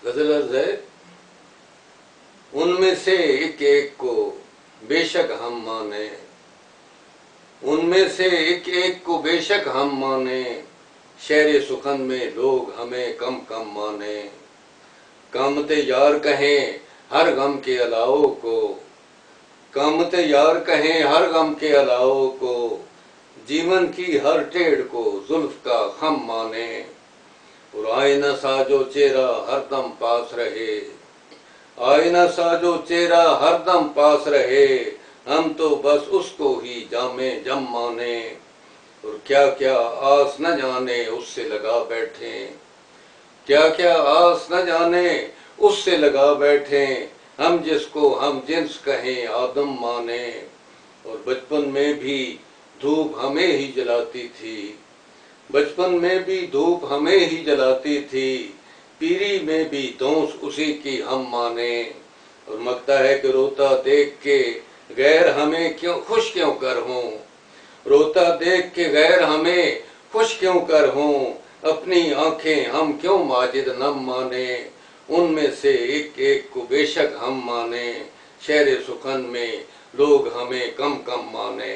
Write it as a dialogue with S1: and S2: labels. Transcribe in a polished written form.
S1: गजल अर्ज है। उनमें से एक एक को बेशक हम माने, उनमें से एक एक को बेशक हम माने, शहर सुखन में लोग हमें कम कम माने। कामते यार कहें हर गम के अलाओ को, कामते यार कहें हर गम के अलाओ को, जीवन की हर टेढ़ को जुल्फ का खम माने। और आईना साजो चेहरा हरदम पास रहे, आईना साजो चेहरा हरदम पास रहे, हम तो बस उसको ही जामे जम माने। और क्या क्या आस न जाने उससे लगा बैठे, क्या क्या आस न जाने उससे लगा बैठे, हम जिसको हम जिन्स कहें आदम माने। और बचपन में भी धूप हमें ही जलाती थी, बचपन में भी धूप हमें ही जलाती थी, पीरी में भी दोष उसी की हम माने। और मगता है कि रोता देख के गैर हमें क्यों खुश क्यों कर हों, रोता देख के गैर हमें खुश क्यों कर हों, अपनी आंखें हम क्यों माजिद नम माने। उनमें से एक एक को बेशक हम माने, शहर सुखन में लोग हमें कम कम माने।